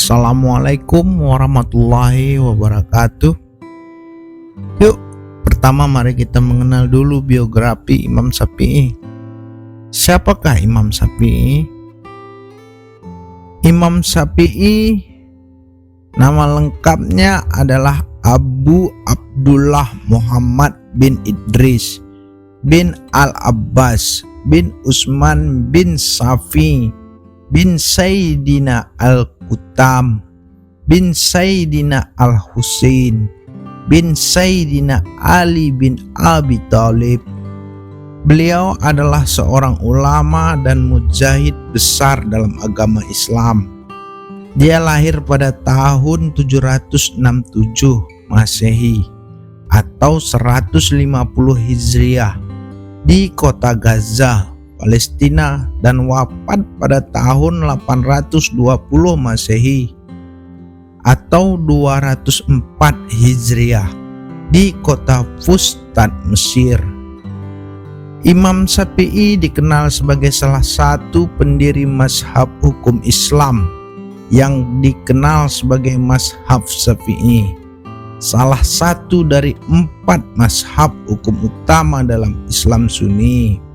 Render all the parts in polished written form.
Assalamualaikum warahmatullahi wabarakatuh. Yuk, pertama mari kita mengenal dulu biografi Imam Syafi'i. Siapakah Imam Syafi'i? Imam Syafi'i nama lengkapnya adalah Abu Abdullah Muhammad bin Idris bin Al-Abbas bin Utsman bin Syafi'i bin Sayyidina Al-Qutam bin Sayyidina Al-Husain bin Sayyidina Ali bin Abi Thalib. Beliau adalah seorang ulama dan mujahid besar dalam agama Islam. Dia lahir pada tahun 767 Masehi atau 150 Hijriah di kota Gaza, Palestina, dan wafat pada tahun 820 Masehi atau 204 Hijriah di kota Fustat, Mesir. Imam Syafi'i dikenal sebagai salah satu pendiri mazhab hukum Islam yang dikenal sebagai mazhab Syafi'i, salah satu dari 4 mazhab hukum utama dalam Islam Sunni.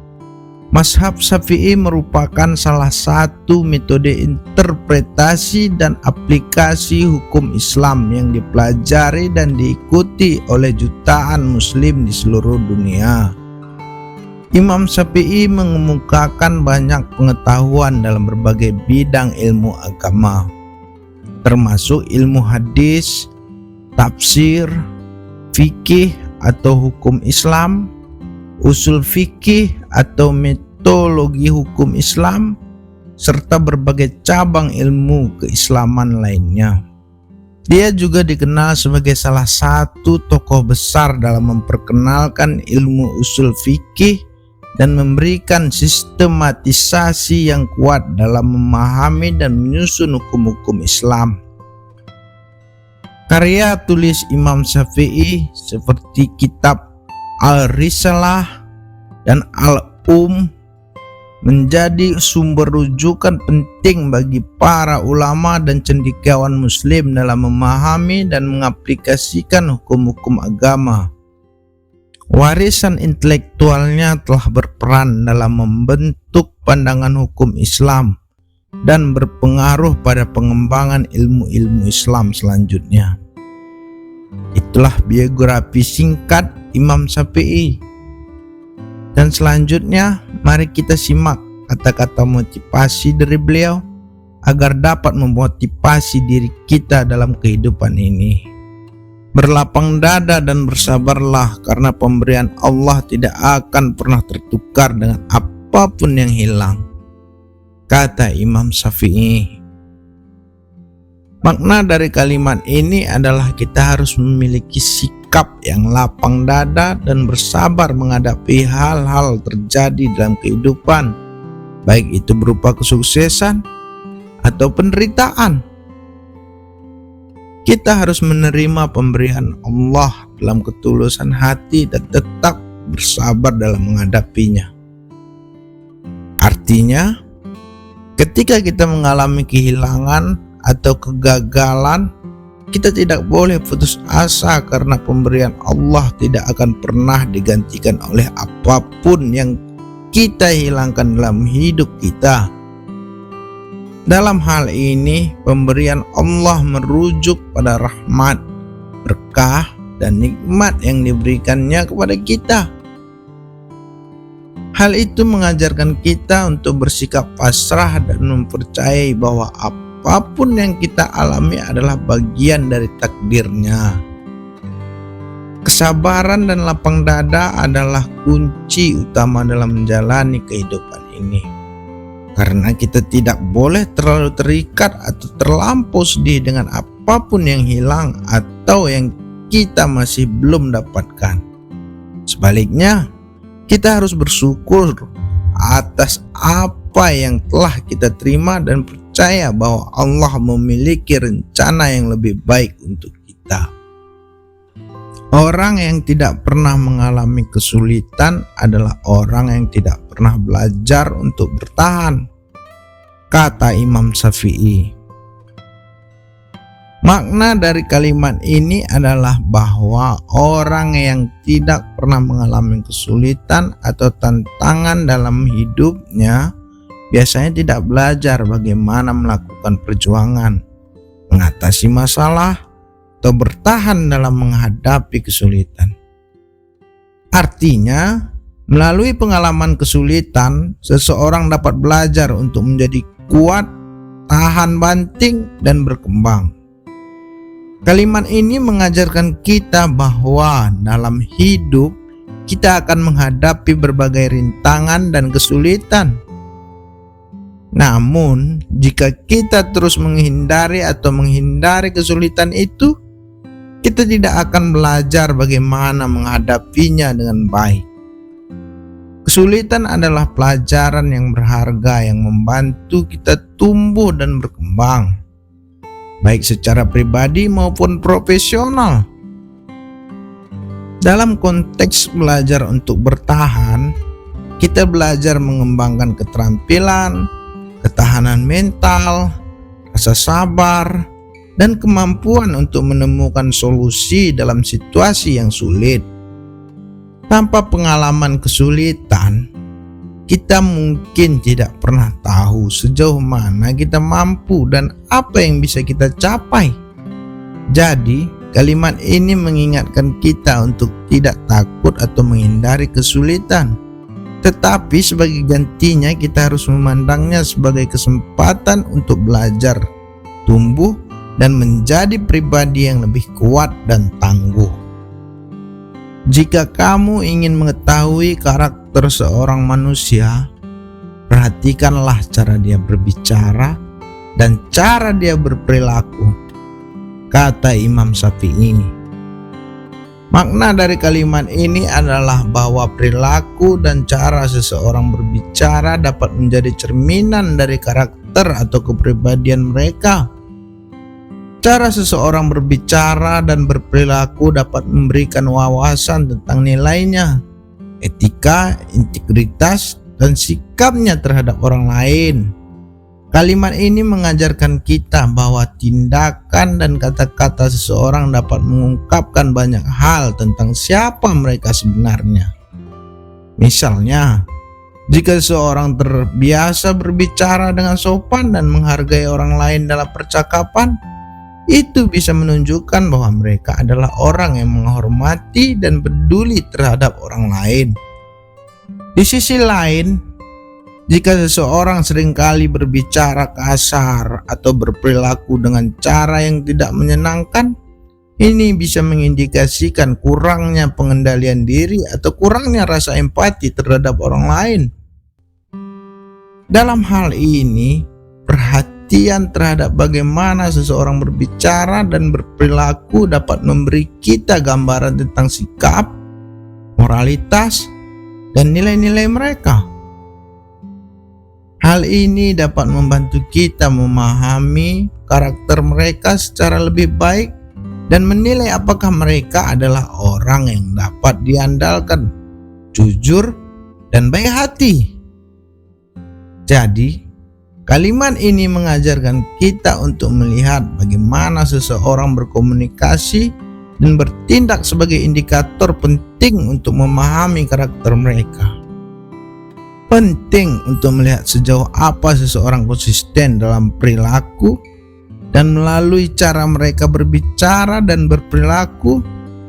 Mazhab Syafi'i merupakan salah satu metode interpretasi dan aplikasi hukum Islam yang dipelajari dan diikuti oleh jutaan muslim di seluruh dunia. Imam Syafi'i mengemukakan banyak pengetahuan dalam berbagai bidang ilmu agama, termasuk ilmu hadis, tafsir, fikih atau hukum Islam, usul fikih atau metodologi hukum Islam, serta berbagai cabang ilmu keislaman lainnya. Dia juga dikenal sebagai salah satu tokoh besar dalam memperkenalkan ilmu usul fikih dan memberikan sistematisasi yang kuat dalam memahami dan menyusun hukum-hukum Islam. Karya tulis Imam Syafi'i seperti kitab Al-Risalah dan Al-Um menjadi sumber rujukan penting bagi para ulama dan cendekiawan muslim dalam memahami dan mengaplikasikan hukum-hukum agama. Warisan intelektualnya telah berperan dalam membentuk pandangan hukum Islam dan berpengaruh pada pengembangan ilmu-ilmu Islam selanjutnya. Itulah biografi singkat Imam Syafi'i. Dan selanjutnya mari kita simak kata-kata motivasi dari beliau agar dapat memotivasi diri kita dalam kehidupan ini. Berlapang dada dan bersabarlah, karena pemberian Allah tidak akan pernah tertukar dengan apapun yang hilang, kata Imam Syafi'i. Makna dari kalimat ini adalah kita harus memiliki sikap yang lapang dada dan bersabar menghadapi hal-hal terjadi dalam kehidupan, baik itu berupa kesuksesan atau penderitaan. Kita harus menerima pemberian Allah dalam ketulusan hati dan tetap bersabar dalam menghadapinya. Artinya, ketika kita mengalami kehilangan atau kegagalan, kita tidak boleh putus asa karena pemberian Allah tidak akan pernah digantikan oleh apapun yang kita hilangkan dalam hidup kita. Dalam hal ini, pemberian Allah merujuk pada rahmat, berkah, dan nikmat yang diberikannya kepada kita. Hal itu mengajarkan kita untuk bersikap pasrah dan mempercayai bahwa apapun yang kita alami adalah bagian dari takdirnya. Kesabaran dan lapang dada adalah kunci utama dalam menjalani kehidupan ini. Karena kita tidak boleh terlalu terikat atau terlampau sedih dengan apapun yang hilang atau yang kita masih belum dapatkan. Sebaliknya, kita harus bersyukur atas apa yang telah kita terima dan percaya bahwa Allah memiliki rencana yang lebih baik untuk kita. Orang yang tidak pernah mengalami kesulitan adalah orang yang tidak pernah belajar untuk bertahan, kata Imam Syafi'i. Makna dari kalimat ini adalah bahwa orang yang tidak pernah mengalami kesulitan atau tantangan dalam hidupnya biasanya tidak belajar bagaimana melakukan perjuangan, mengatasi masalah, atau bertahan dalam menghadapi kesulitan. Artinya, melalui pengalaman kesulitan, seseorang dapat belajar untuk menjadi kuat, tahan banting, dan berkembang. Kalimat ini mengajarkan kita bahwa dalam hidup kita akan menghadapi berbagai rintangan dan kesulitan. Namun, jika kita terus menghindari kesulitan itu, kita tidak akan belajar bagaimana menghadapinya dengan baik. Kesulitan adalah pelajaran yang berharga yang membantu kita tumbuh dan berkembang, baik secara pribadi maupun profesional. Dalam konteks belajar untuk bertahan, kita belajar mengembangkan keterampilan, ketahanan mental, rasa sabar, dan kemampuan untuk menemukan solusi dalam situasi yang sulit. Tanpa pengalaman kesulitan, kita mungkin tidak pernah tahu sejauh mana kita mampu dan apa yang bisa kita capai. Jadi, kalimat ini mengingatkan kita untuk tidak takut atau menghindari kesulitan, tetapi sebagai gantinya kita harus memandangnya sebagai kesempatan untuk belajar, tumbuh, dan menjadi pribadi yang lebih kuat dan tangguh. Jika kamu ingin mengetahui karakter seorang manusia, perhatikanlah cara dia berbicara dan cara dia berperilaku, kata Imam Syafi'i. Makna dari kalimat ini adalah bahwa perilaku dan cara seseorang berbicara dapat menjadi cerminan dari karakter atau kepribadian mereka. Cara seseorang berbicara dan berperilaku dapat memberikan wawasan tentang nilainya, etika, integritas, dan sikapnya terhadap orang lain. Kalimat ini mengajarkan kita bahwa tindakan dan kata-kata seseorang dapat mengungkapkan banyak hal tentang siapa mereka sebenarnya. Misalnya, jika seseorang terbiasa berbicara dengan sopan dan menghargai orang lain dalam percakapan, itu bisa menunjukkan bahwa mereka adalah orang yang menghormati dan peduli terhadap orang lain. Di sisi lain, jika seseorang seringkali berbicara kasar atau berperilaku dengan cara yang tidak menyenangkan, ini bisa mengindikasikan kurangnya pengendalian diri atau kurangnya rasa empati terhadap orang lain. Dalam hal ini, perhatian terhadap bagaimana seseorang berbicara dan berperilaku dapat memberi kita gambaran tentang sikap, moralitas, dan nilai-nilai mereka. Hal ini dapat membantu kita memahami karakter mereka secara lebih baik dan menilai apakah mereka adalah orang yang dapat diandalkan, jujur, dan baik hati. Jadi, kalimat ini mengajarkan kita untuk melihat bagaimana seseorang berkomunikasi dan bertindak sebagai indikator penting untuk memahami karakter mereka. Penting untuk melihat sejauh apa seseorang konsisten dalam perilaku, dan melalui cara mereka berbicara dan berperilaku,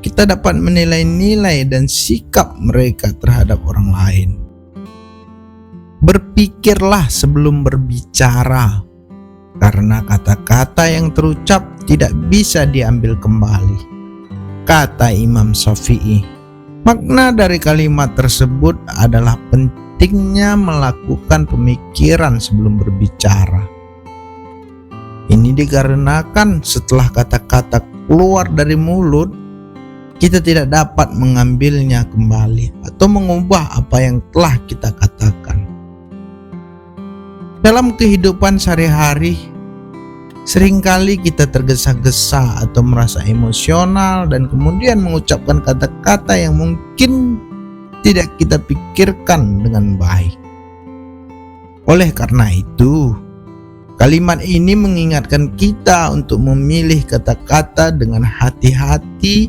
kita dapat menilai nilai dan sikap mereka terhadap orang lain. Berpikirlah sebelum berbicara, karena kata-kata yang terucap tidak bisa diambil kembali, kata Imam Syafi'i. Makna dari kalimat tersebut adalah pentingnya melakukan pemikiran sebelum berbicara. Ini dikarenakan setelah kata-kata keluar dari mulut, kita tidak dapat mengambilnya kembali atau mengubah apa yang telah kita katakan. Dalam kehidupan sehari-hari, seringkali kita tergesa-gesa atau merasa emosional dan kemudian mengucapkan kata-kata yang mungkin tidak kita pikirkan dengan baik. Oleh karena itu, Kalimat ini mengingatkan kita untuk memilih kata-kata dengan hati-hati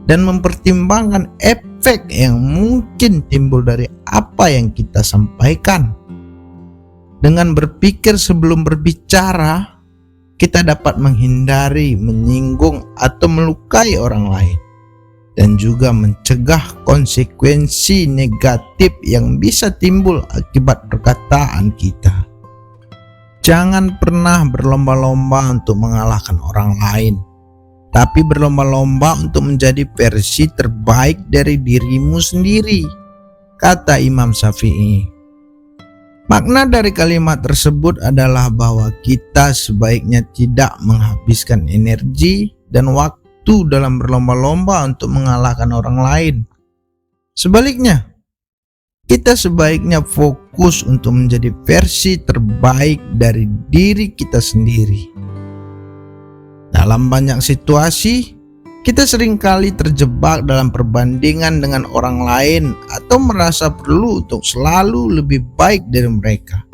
dan mempertimbangkan efek yang mungkin timbul dari apa yang kita sampaikan. Dengan berpikir sebelum berbicara, kita dapat menghindari menyinggung atau melukai orang lain, dan juga mencegah konsekuensi negatif yang bisa timbul akibat perkataan kita. Jangan pernah berlomba-lomba untuk mengalahkan orang lain, tapi berlomba-lomba untuk menjadi versi terbaik dari dirimu sendiri, kata Imam Syafi'i. Makna dari kalimat tersebut adalah bahwa kita sebaiknya tidak menghabiskan energi dan waktu dalam berlomba-lomba untuk mengalahkan orang lain. Sebaliknya, kita sebaiknya fokus untuk menjadi versi terbaik dari diri kita sendiri. Dalam banyak situasi, kita seringkali terjebak dalam perbandingan dengan orang lain atau merasa perlu untuk selalu lebih baik dari mereka.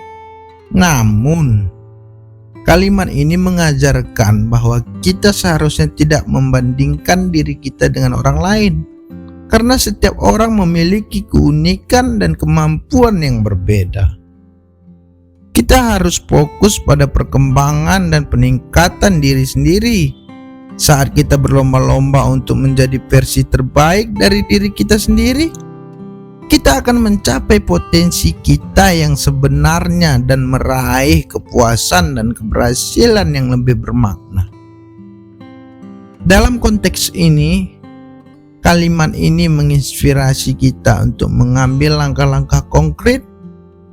Namun, kalimat ini mengajarkan bahwa kita seharusnya tidak membandingkan diri kita dengan orang lain, karena setiap orang memiliki keunikan dan kemampuan yang berbeda. Kita harus fokus pada perkembangan dan peningkatan diri sendiri. Saat kita berlomba-lomba untuk menjadi versi terbaik dari diri kita sendiri, kita akan mencapai potensi kita yang sebenarnya dan meraih kepuasan dan keberhasilan yang lebih bermakna. Dalam konteks ini, kalimat ini menginspirasi kita untuk mengambil langkah-langkah konkret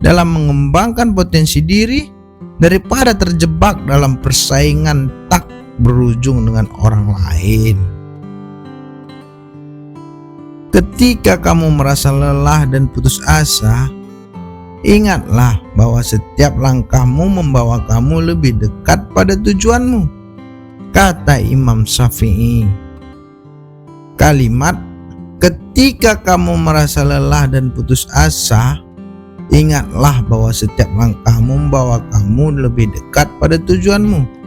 dalam mengembangkan potensi diri daripada terjebak dalam persaingan tak berujung dengan orang lain. Ketika kamu merasa lelah dan putus asa, ingatlah bahwa setiap langkahmu membawa kamu lebih dekat pada tujuanmu, kata Imam Syafi'i. Kalimat "ketika kamu merasa lelah dan putus asa, ingatlah bahwa setiap langkahmu membawa kamu lebih dekat pada tujuanmu."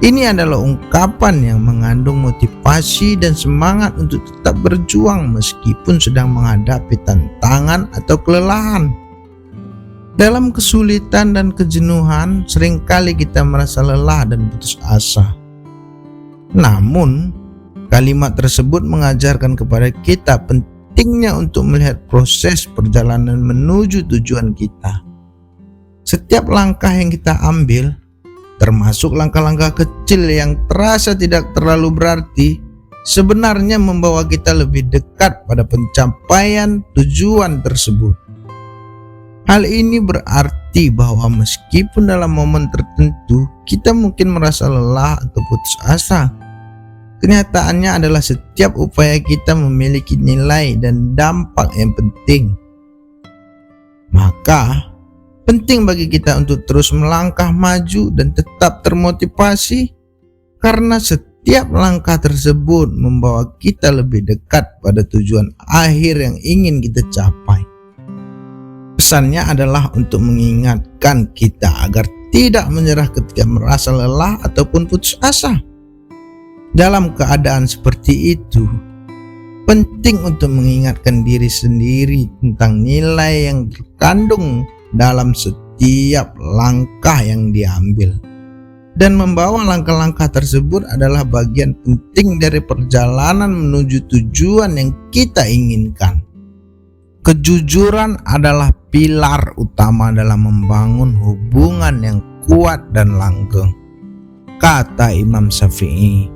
Ini adalah ungkapan yang mengandung motivasi dan semangat untuk tetap berjuang meskipun sedang menghadapi tantangan atau kelelahan. Dalam kesulitan dan kejenuhan, seringkali kita merasa lelah dan putus asa. Namun, kalimat tersebut mengajarkan kepada kita pentingnya untuk melihat proses perjalanan menuju tujuan kita. Setiap langkah yang kita ambil, termasuk langkah-langkah kecil yang terasa tidak terlalu berarti, sebenarnya membawa kita lebih dekat pada pencapaian tujuan tersebut. Hal ini berarti bahwa meskipun dalam momen tertentu kita mungkin merasa lelah atau putus asa, kenyataannya adalah setiap upaya kita memiliki nilai dan dampak yang penting. Maka, penting bagi kita untuk terus melangkah maju dan tetap termotivasi, karena setiap langkah tersebut membawa kita lebih dekat pada tujuan akhir yang ingin kita capai. Pesannya adalah untuk mengingatkan kita agar tidak menyerah ketika merasa lelah ataupun putus asa. Dalam keadaan seperti itu, penting untuk mengingatkan diri sendiri tentang nilai yang terkandung dalam setiap langkah yang diambil, dan membawa langkah-langkah tersebut adalah bagian penting dari perjalanan menuju tujuan yang kita inginkan. Kejujuran adalah pilar utama dalam membangun hubungan yang kuat dan langgeng, kata Imam Syafi'i.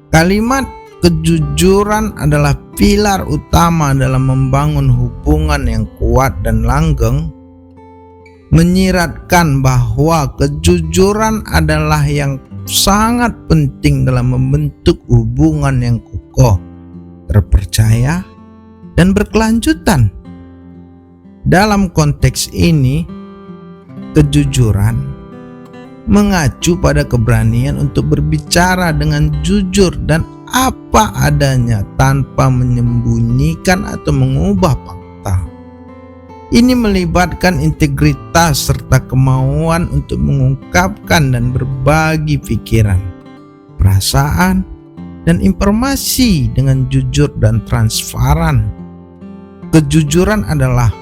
Kalimat kejujuran adalah pilar utama dalam membangun hubungan yang kuat dan langgeng menyiratkan bahwa kejujuran adalah yang sangat penting dalam membentuk hubungan yang kokoh, terpercaya, dan berkelanjutan. Dalam konteks ini, kejujuran mengacu pada keberanian untuk berbicara dengan jujur dan apa adanya tanpa menyembunyikan atau mengubah fakta. Ini melibatkan integritas serta kemauan untuk mengungkapkan dan berbagi pikiran, perasaan, dan informasi dengan jujur dan transparan. Kejujuran adalah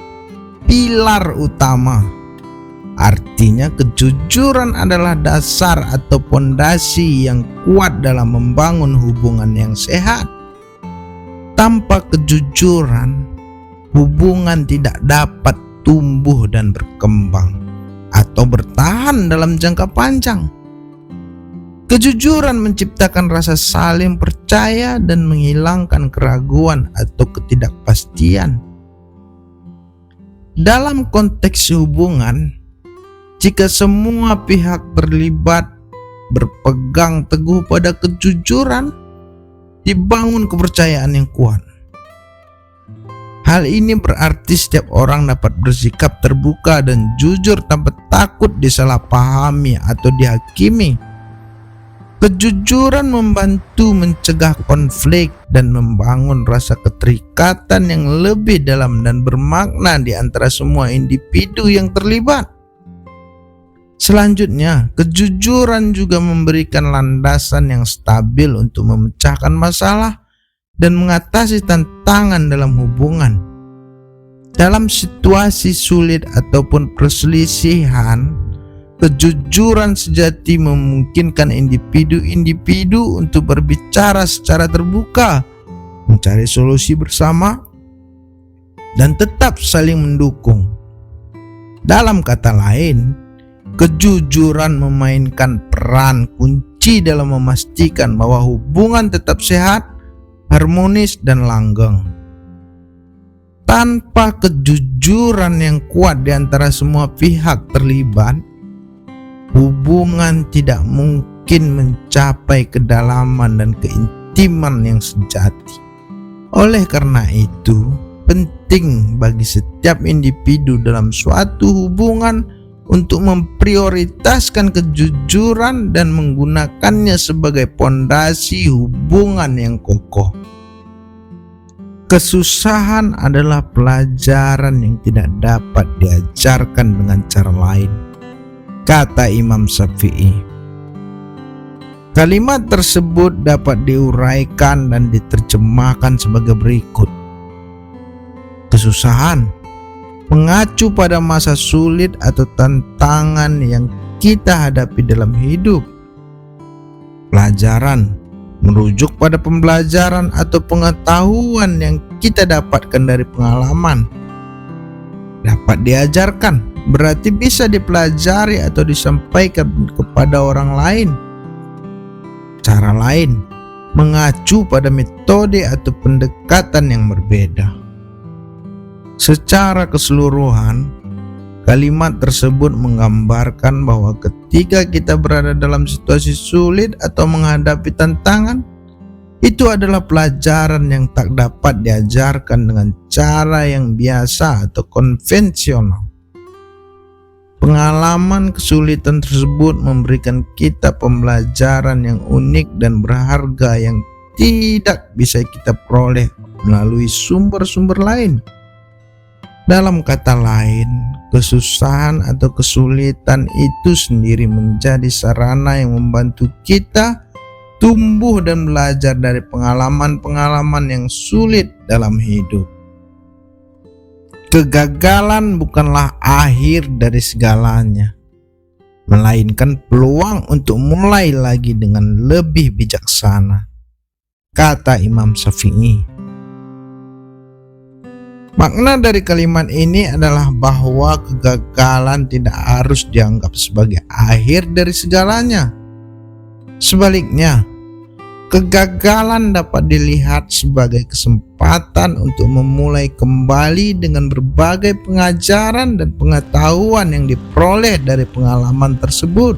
pilar utama. Artinya kejujuran adalah dasar atau pondasi yang kuat dalam membangun hubungan yang sehat. Tanpa kejujuran, hubungan tidak dapat tumbuh dan berkembang atau bertahan dalam jangka panjang. Kejujuran menciptakan rasa saling percaya dan menghilangkan keraguan atau ketidakpastian. Dalam konteks hubungan, jika semua pihak terlibat berpegang teguh pada kejujuran, dibangun kepercayaan yang kuat. Hal ini berarti setiap orang dapat bersikap terbuka dan jujur tanpa takut disalahpahami atau dihakimi. Kejujuran membantu mencegah konflik dan membangun rasa keterikatan yang lebih dalam dan bermakna di antara semua individu yang terlibat. Selanjutnya, kejujuran juga memberikan landasan yang stabil untuk memecahkan masalah dan mengatasi tantangan dalam hubungan. Dalam situasi sulit ataupun perselisihan, kejujuran sejati memungkinkan individu-individu untuk berbicara secara terbuka, mencari solusi bersama, dan tetap saling mendukung. Dalam kata lain, kejujuran memainkan peran kunci dalam memastikan bahwa hubungan tetap sehat, harmonis, dan langgeng. Tanpa kejujuran yang kuat di antara semua pihak terlibat, hubungan tidak mungkin mencapai kedalaman dan keintiman yang sejati. Oleh karena itu, penting bagi setiap individu dalam suatu hubungan untuk memprioritaskan kejujuran dan menggunakannya sebagai pondasi hubungan yang kokoh. Kesusahan adalah pelajaran yang tidak dapat diajarkan dengan cara lain, kata Imam Syafi'i. Kalimat tersebut dapat diuraikan dan diterjemahkan sebagai berikut. Kesusahan mengacu pada masa sulit atau tantangan yang kita hadapi dalam hidup. Pelajaran merujuk pada pembelajaran atau pengetahuan yang kita dapatkan dari pengalaman. Dapat diajarkan berarti bisa dipelajari atau disampaikan kepada orang lain. Cara lain mengacu pada metode atau pendekatan yang berbeda. Secara keseluruhan, kalimat tersebut menggambarkan bahwa ketika kita berada dalam situasi sulit atau menghadapi tantangan, itu adalah pelajaran yang tak dapat diajarkan dengan cara yang biasa atau konvensional. Pengalaman kesulitan tersebut memberikan kita pembelajaran yang unik dan berharga yang tidak bisa kita peroleh melalui sumber-sumber lain. Dalam kata lain, kesusahan atau kesulitan itu sendiri menjadi sarana yang membantu kita tumbuh dan belajar dari pengalaman-pengalaman yang sulit dalam hidup. Kegagalan bukanlah akhir dari segalanya, melainkan peluang untuk mulai lagi dengan lebih bijaksana, kata Imam Syafi'i. Makna dari kalimat ini adalah bahwa kegagalan tidak harus dianggap sebagai akhir dari segalanya. Sebaliknya, kegagalan dapat dilihat sebagai kesempatan untuk memulai kembali dengan berbagai pengajaran dan pengetahuan yang diperoleh dari pengalaman tersebut.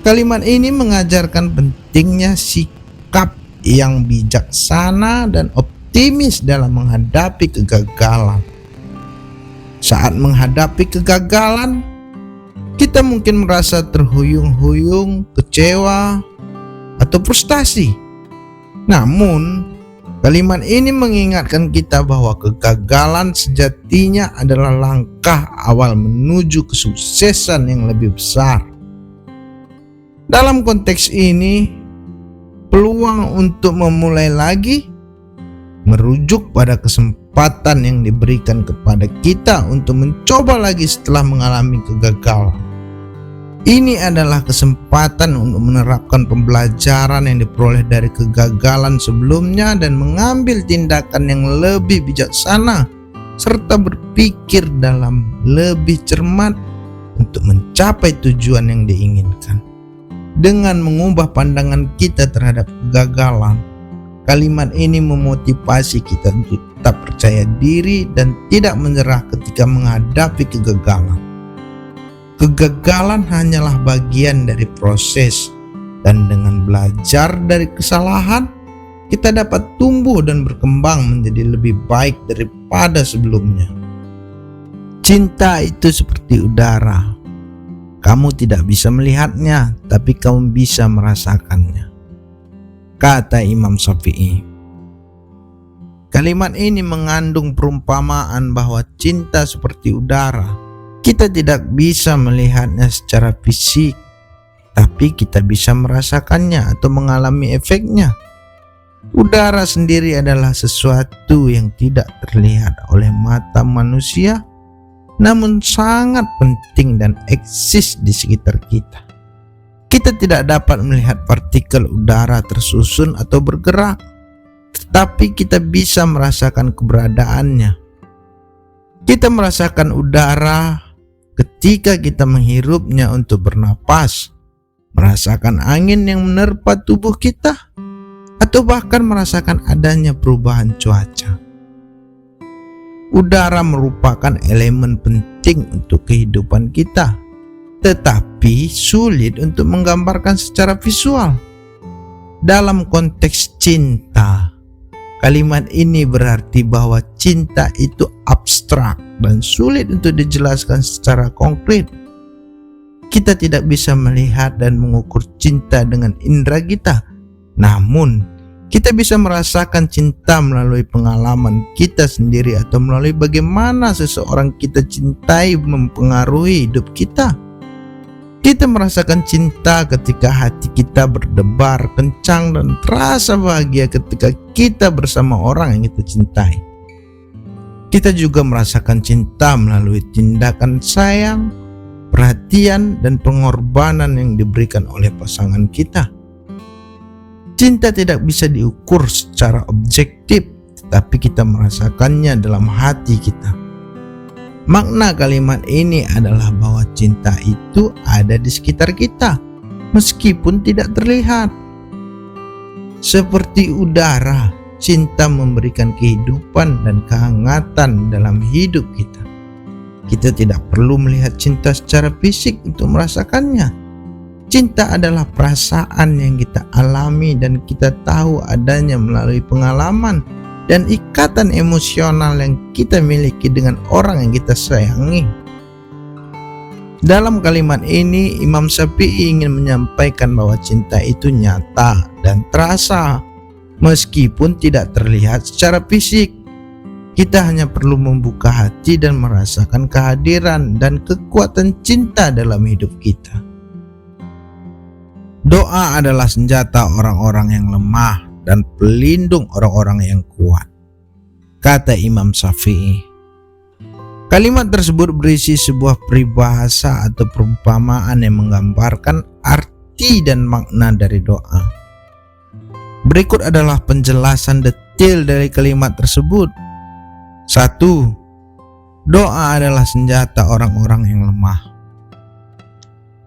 Kalimat ini mengajarkan pentingnya sikap yang bijaksana dan optimis dalam menghadapi kegagalan. Saat menghadapi kegagalan, kita mungkin merasa terhuyung-huyung, kecewa, atau frustasi. Namun, Kalimat ini mengingatkan kita bahwa kegagalan sejatinya adalah langkah awal menuju kesuksesan yang lebih besar. Dalam konteks ini, peluang untuk memulai lagi merujuk pada kesempatan yang diberikan kepada kita untuk mencoba lagi setelah mengalami kegagalan. Ini adalah kesempatan untuk menerapkan pembelajaran yang diperoleh dari kegagalan sebelumnya dan mengambil tindakan yang lebih bijaksana serta berpikir dalam lebih cermat untuk mencapai tujuan yang diinginkan. Dengan mengubah pandangan kita terhadap kegagalan, kalimat ini memotivasi kita untuk tetap percaya diri dan tidak menyerah ketika menghadapi kegagalan. Kegagalan hanyalah bagian dari proses, dan dengan belajar dari kesalahan, kita dapat tumbuh dan berkembang menjadi lebih baik daripada sebelumnya. Cinta itu seperti udara. Kamu tidak bisa melihatnya, tapi kamu bisa merasakannya, kata Imam Syafi'i. Kalimat ini mengandung perumpamaan bahwa cinta seperti udara. Kita tidak bisa melihatnya secara fisik, tapi kita bisa merasakannya atau mengalami efeknya. Udara sendiri adalah sesuatu yang tidak terlihat oleh mata manusia, namun sangat penting dan eksis di sekitar kita. Kita tidak dapat melihat partikel udara tersusun atau bergerak, tetapi kita bisa merasakan keberadaannya. Kita merasakan udara ketika kita menghirupnya untuk bernapas, merasakan angin yang menerpa tubuh kita, atau bahkan merasakan adanya perubahan cuaca. Udara merupakan elemen penting untuk kehidupan kita, tetapi sulit untuk menggambarkan secara visual. Dalam konteks cinta, kalimat ini berarti bahwa cinta itu abstrak dan sulit untuk dijelaskan secara konkret. Kita tidak bisa melihat dan mengukur cinta dengan indera kita, namun kita bisa merasakan cinta melalui pengalaman kita sendiri atau melalui bagaimana seseorang kita cintai mempengaruhi hidup kita. Kita merasakan cinta ketika hati kita berdebar kencang dan terasa bahagia ketika kita bersama orang yang kita cintai. Kita juga merasakan cinta melalui tindakan sayang, perhatian, dan pengorbanan yang diberikan oleh pasangan kita. Cinta tidak bisa diukur secara objektif, tetapi kita merasakannya dalam hati kita. Makna kalimat ini adalah bahwa cinta itu ada di sekitar kita, meskipun tidak terlihat. Seperti udara, cinta memberikan kehidupan dan kehangatan dalam hidup kita. Kita tidak perlu melihat cinta secara fisik untuk merasakannya. Cinta adalah perasaan yang kita alami dan kita tahu adanya melalui pengalaman dan ikatan emosional yang kita miliki dengan orang yang kita sayangi. Dalam kalimat ini, Imam Syafi'i ingin menyampaikan bahwa cinta itu nyata dan terasa, meskipun tidak terlihat secara fisik. Kita hanya perlu membuka hati dan merasakan kehadiran dan kekuatan cinta dalam hidup kita. Doa adalah senjata orang-orang yang lemah dan pelindung orang-orang yang kuat, kata Imam Syafi'i. Kalimat tersebut berisi sebuah peribahasa atau perumpamaan yang menggambarkan arti dan makna dari doa. Berikut adalah penjelasan detail dari kalimat tersebut. 1. Doa adalah senjata orang-orang yang lemah.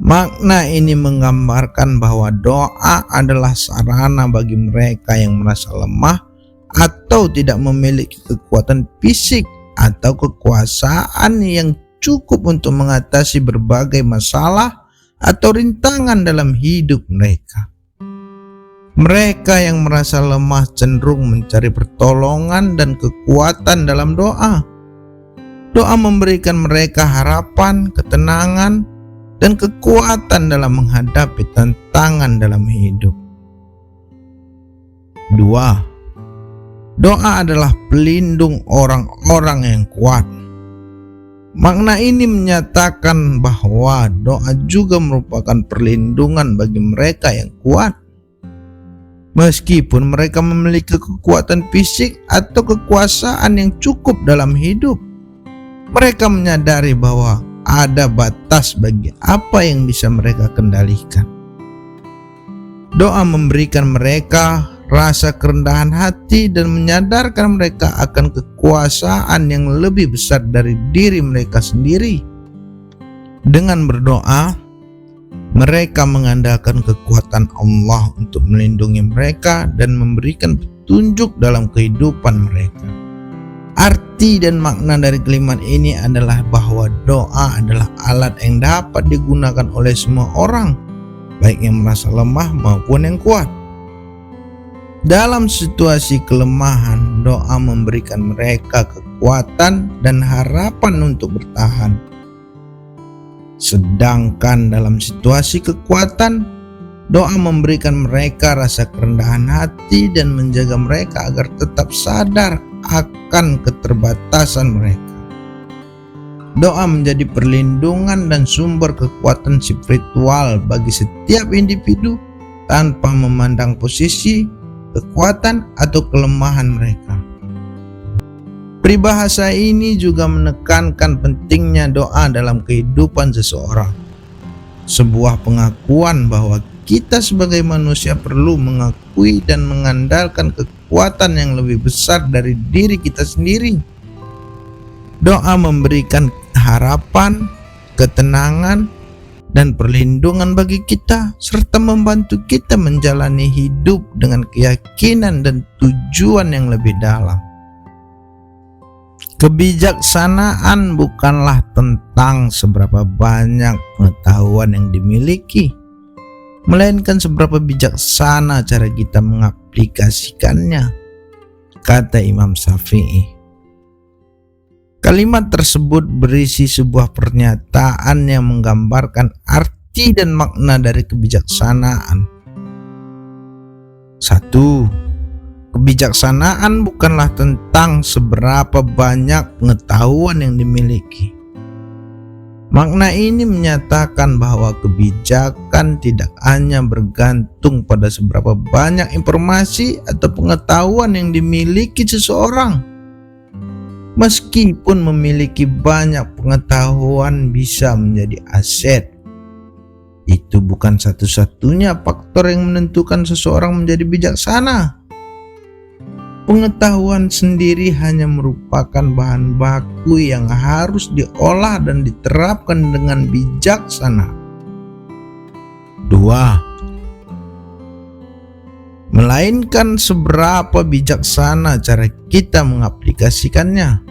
Makna ini menggambarkan bahwa doa adalah sarana bagi mereka yang merasa lemah atau tidak memiliki kekuatan fisik atau kekuasaan yang cukup untuk mengatasi berbagai masalah atau rintangan dalam hidup mereka. Mereka yang merasa lemah cenderung mencari pertolongan dan kekuatan dalam doa. Doa memberikan mereka harapan, ketenangan, dan kekuatan dalam menghadapi tantangan dalam hidup. 2. Doa adalah pelindung orang-orang yang kuat. Makna ini menyatakan bahwa doa juga merupakan perlindungan bagi mereka yang kuat. Meskipun mereka memiliki kekuatan fisik atau kekuasaan yang cukup dalam hidup, mereka menyadari bahwa ada batas bagi apa yang bisa mereka kendalikan. Doa memberikan mereka rasa kerendahan hati dan menyadarkan mereka akan kekuasaan yang lebih besar dari diri mereka sendiri. Dengan berdoa, mereka mengandalkan kekuatan Allah untuk melindungi mereka dan memberikan petunjuk dalam kehidupan mereka. Arti dan makna dari kalimat ini adalah bahwa doa adalah alat yang dapat digunakan oleh semua orang, baik yang merasa lemah maupun yang kuat. Dalam situasi kelemahan, doa memberikan mereka kekuatan dan harapan untuk bertahan. Sedangkan dalam situasi kekuatan, doa memberikan mereka rasa kerendahan hati dan menjaga mereka agar tetap sadar akan keterbatasan mereka. Doa menjadi perlindungan dan sumber kekuatan spiritual bagi setiap individu tanpa memandang posisi, kekuatan, atau kelemahan mereka. Peribahasa ini juga menekankan pentingnya doa dalam kehidupan seseorang. Sebuah pengakuan bahwa kita sebagai manusia perlu mengakui dan mengandalkan kekuatan yang lebih besar dari diri kita sendiri. Doa memberikan harapan, ketenangan, dan perlindungan bagi kita, serta membantu kita menjalani hidup dengan keyakinan dan tujuan yang lebih dalam. Kebijaksanaan bukanlah tentang seberapa banyak pengetahuan yang dimiliki, melainkan seberapa bijaksana cara kita mengaplikasikannya, kata Imam Syafi'i. Kalimat tersebut berisi sebuah pernyataan yang menggambarkan arti dan makna dari kebijaksanaan. 1. Kebijaksanaan bukanlah tentang seberapa banyak pengetahuan yang dimiliki. Makna ini menyatakan bahwa kebijakan tidak hanya bergantung pada seberapa banyak informasi atau pengetahuan yang dimiliki seseorang. Meskipun memiliki banyak pengetahuan bisa menjadi aset, itu bukan satu-satunya faktor yang menentukan seseorang menjadi bijaksana. Pengetahuan sendiri hanya merupakan bahan baku yang harus diolah dan diterapkan dengan bijaksana. 2. Melainkan seberapa bijaksana cara kita mengaplikasikannya.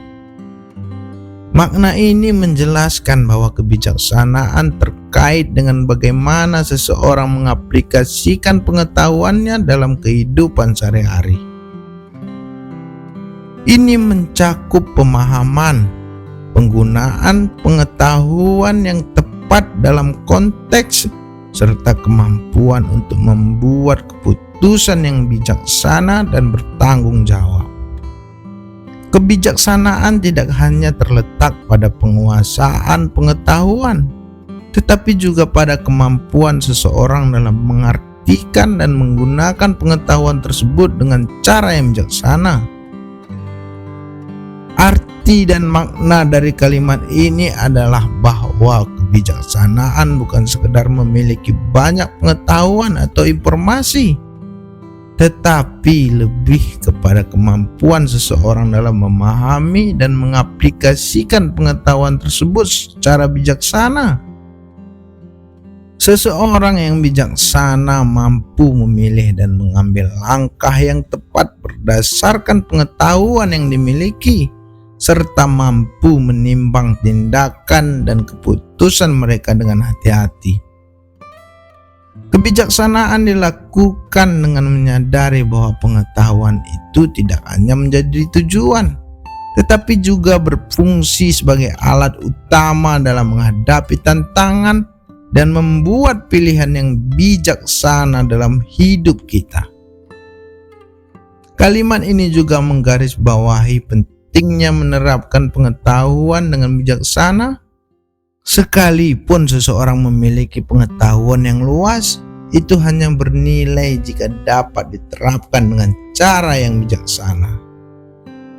Makna ini menjelaskan bahwa kebijaksanaan terkait dengan bagaimana seseorang mengaplikasikan pengetahuannya dalam kehidupan sehari-hari. Ini mencakup pemahaman, penggunaan pengetahuan yang tepat dalam konteks, serta kemampuan untuk membuat keputusan yang bijaksana dan bertanggung jawab. Kebijaksanaan tidak hanya terletak pada penguasaan pengetahuan, tetapi juga pada kemampuan seseorang dalam mengartikan dan menggunakan pengetahuan tersebut dengan cara yang bijaksana. Arti dan makna dari kalimat ini adalah bahwa kebijaksanaan bukan sekedar memiliki banyak pengetahuan atau informasi, tetapi lebih kepada kemampuan seseorang dalam memahami dan mengaplikasikan pengetahuan tersebut secara bijaksana. Seseorang yang bijaksana mampu memilih dan mengambil langkah yang tepat berdasarkan pengetahuan yang dimiliki, serta mampu menimbang tindakan dan keputusan mereka dengan hati-hati. Kebijaksanaan dilakukan dengan menyadari bahwa pengetahuan itu tidak hanya menjadi tujuan, tetapi juga berfungsi sebagai alat utama dalam menghadapi tantangan dan membuat pilihan yang bijaksana dalam hidup kita. Kalimat ini juga menggarisbawahi pentingnya menerapkan pengetahuan dengan bijaksana. Sekalipun seseorang memiliki pengetahuan yang luas, itu hanya bernilai jika dapat diterapkan dengan cara yang bijaksana.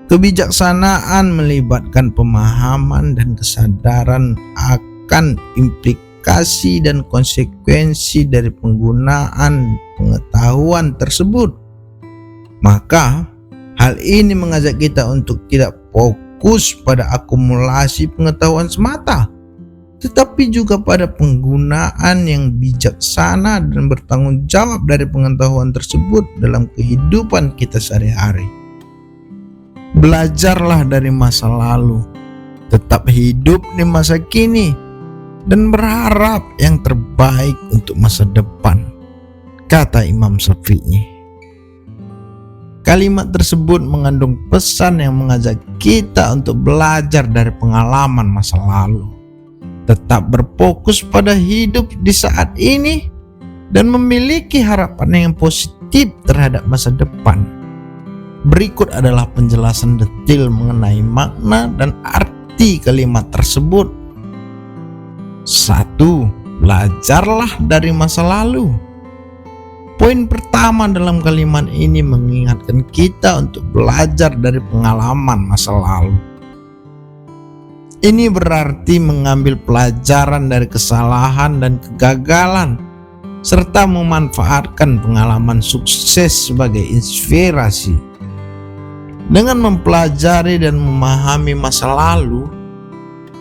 Kebijaksanaan melibatkan pemahaman dan kesadaran akan implikasi dan konsekuensi dari penggunaan pengetahuan tersebut. Maka, hal ini mengajak kita untuk tidak fokus pada akumulasi pengetahuan semata, tetapi juga pada penggunaan yang bijaksana dan bertanggung jawab dari pengetahuan tersebut dalam kehidupan kita sehari-hari. Belajarlah dari masa lalu, tetap hidup di masa kini, dan berharap yang terbaik untuk masa depan, kata Imam Syafi'i. Kalimat tersebut mengandung pesan yang mengajak kita untuk belajar dari pengalaman masa lalu, tetap berfokus pada hidup di saat ini, dan memiliki harapan yang positif terhadap masa depan. Berikut adalah penjelasan detail mengenai makna dan arti kalimat tersebut. 1. Belajarlah dari masa lalu. Poin pertama dalam kalimat ini mengingatkan kita untuk belajar dari pengalaman masa lalu. Ini berarti mengambil pelajaran dari kesalahan dan kegagalan, serta memanfaatkan pengalaman sukses sebagai inspirasi. Dengan mempelajari dan memahami masa lalu,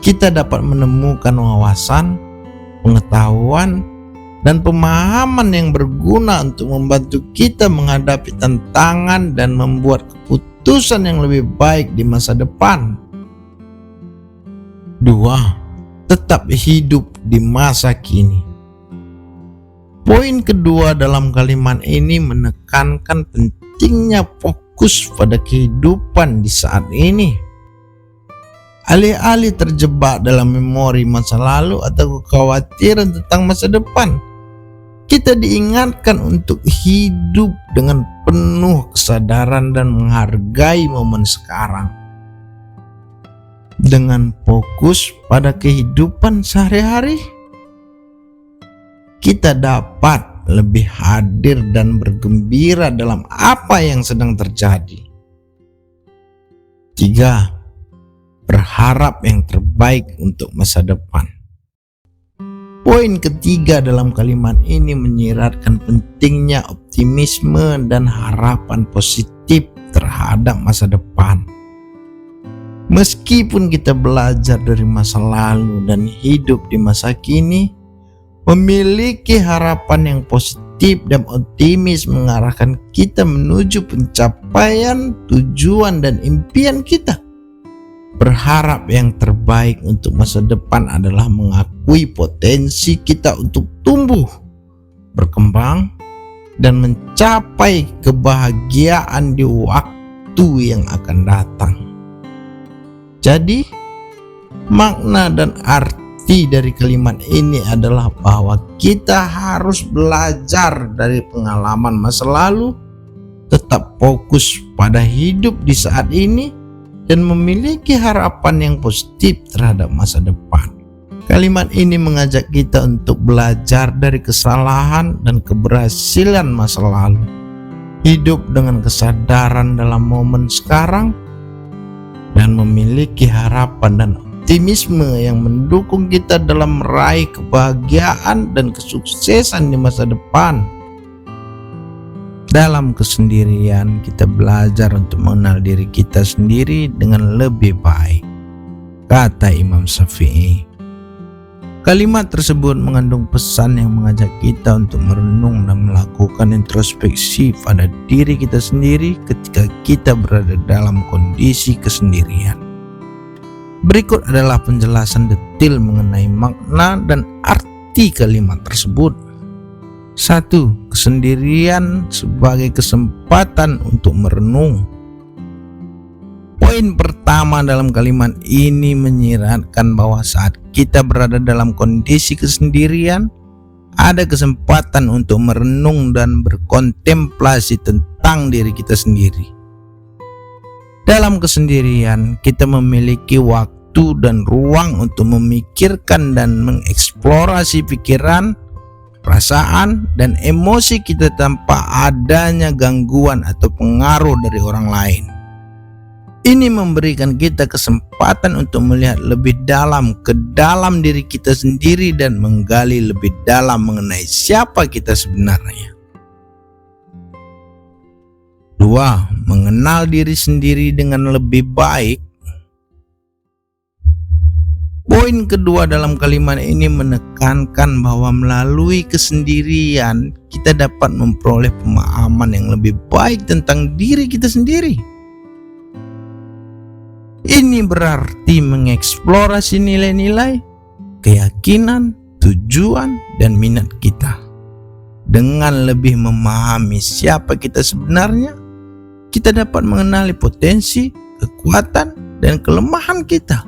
kita dapat menemukan wawasan, pengetahuan, dan pemahaman yang berguna untuk membantu kita menghadapi tantangan dan membuat keputusan yang lebih baik di masa depan. 2. Tetap hidup di masa kini. Poin kedua dalam kalimat ini menekankan pentingnya fokus pada kehidupan di saat ini. Alih-alih terjebak dalam memori masa lalu atau kekhawatiran tentang masa depan, kita diingatkan untuk hidup dengan penuh kesadaran dan menghargai momen sekarang. Dengan fokus pada kehidupan sehari-hari, kita dapat lebih hadir dan bergembira dalam apa yang sedang terjadi. 3. Berharap yang terbaik untuk masa depan. Poin ketiga dalam kalimat ini menyiratkan pentingnya optimisme dan harapan positif terhadap masa depan. Meskipun kita belajar dari masa lalu dan hidup di masa kini, memiliki harapan yang positif dan optimis mengarahkan kita menuju pencapaian tujuan dan impian kita. Berharap yang terbaik untuk masa depan adalah mengakui potensi kita untuk tumbuh, berkembang, dan mencapai kebahagiaan di waktu yang akan datang. Jadi, makna dan arti dari kalimat ini adalah bahwa kita harus belajar dari pengalaman masa lalu, tetap fokus pada hidup di saat ini, dan memiliki harapan yang positif terhadap masa depan. Kalimat ini mengajak kita untuk belajar dari kesalahan dan keberhasilan masa lalu, hidup dengan kesadaran dalam momen sekarang, dan memiliki harapan dan optimisme yang mendukung kita dalam meraih kebahagiaan dan kesuksesan di masa depan. Dalam kesendirian, kita belajar untuk mengenal diri kita sendiri dengan lebih baik, kata Imam Syafi'i. Kalimat tersebut mengandung pesan yang mengajak kita untuk merenung dan melakukan introspeksi pada diri kita sendiri ketika kita berada dalam kondisi kesendirian. Berikut adalah penjelasan detail mengenai makna dan arti kalimat tersebut. 1. Kesendirian sebagai kesempatan untuk merenung. Poin pertama dalam kalimat ini menyiratkan bahwa saat kita berada dalam kondisi kesendirian, ada kesempatan untuk merenung dan berkontemplasi tentang tentang diri kita sendiri. Dalam kesendirian, kita memiliki waktu dan ruang untuk memikirkan dan mengeksplorasi pikiran, perasaan, dan emosi kita tanpa adanya gangguan atau pengaruh dari orang lain. Ini memberikan kita kesempatan untuk melihat lebih dalam ke dalam diri kita sendiri dan menggali lebih dalam mengenai siapa kita sebenarnya. 2. Mengenal diri sendiri dengan lebih baik. Poin kedua dalam kalimat ini menekankan bahwa melalui kesendirian kita dapat memperoleh pemahaman yang lebih baik tentang diri kita sendiri. Ini berarti mengeksplorasi nilai-nilai, keyakinan, tujuan, dan minat kita. Dengan lebih memahami siapa kita sebenarnya, kita dapat mengenali potensi, kekuatan, dan kelemahan kita.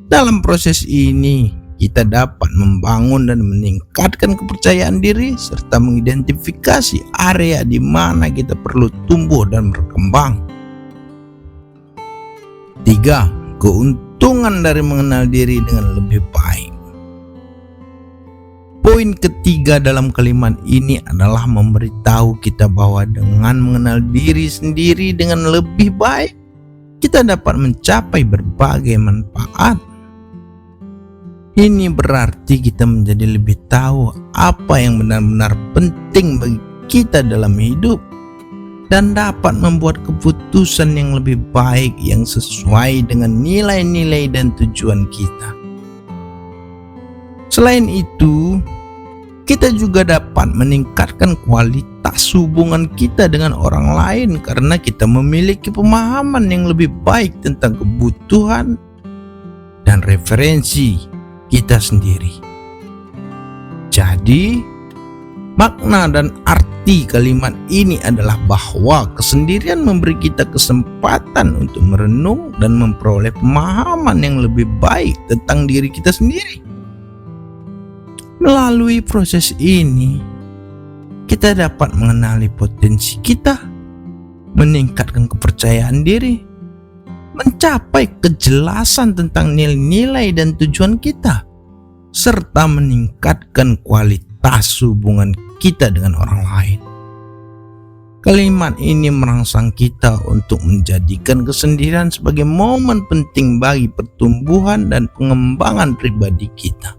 Dalam proses ini, kita dapat membangun dan meningkatkan kepercayaan diri serta mengidentifikasi area di mana kita perlu tumbuh dan berkembang. 3. Keuntungan dari mengenal diri dengan lebih baik. Poin ketiga dalam kalimat ini adalah memberitahu kita bahwa dengan mengenal diri sendiri dengan lebih baik, kita dapat mencapai berbagai manfaat. Ini berarti kita menjadi lebih tahu apa yang benar-benar penting bagi kita dalam hidup dan dapat membuat keputusan yang lebih baik yang sesuai dengan nilai-nilai dan tujuan kita. Selain itu, kita juga dapat meningkatkan kualitas hubungan kita dengan orang lain karena kita memiliki pemahaman yang lebih baik tentang kebutuhan dan referensi kita sendiri. Jadi, makna dan arti kalimat ini adalah bahwa kesendirian memberi kita kesempatan untuk merenung dan memperoleh pemahaman yang lebih baik tentang diri kita sendiri. Melalui proses ini, kita dapat mengenali potensi kita, meningkatkan kepercayaan diri, mencapai kejelasan tentang nilai-nilai dan tujuan kita, serta meningkatkan kualitas hubungan kita dengan orang lain. Kalimat ini merangsang kita untuk menjadikan kesendirian sebagai momen penting bagi pertumbuhan dan pengembangan pribadi kita.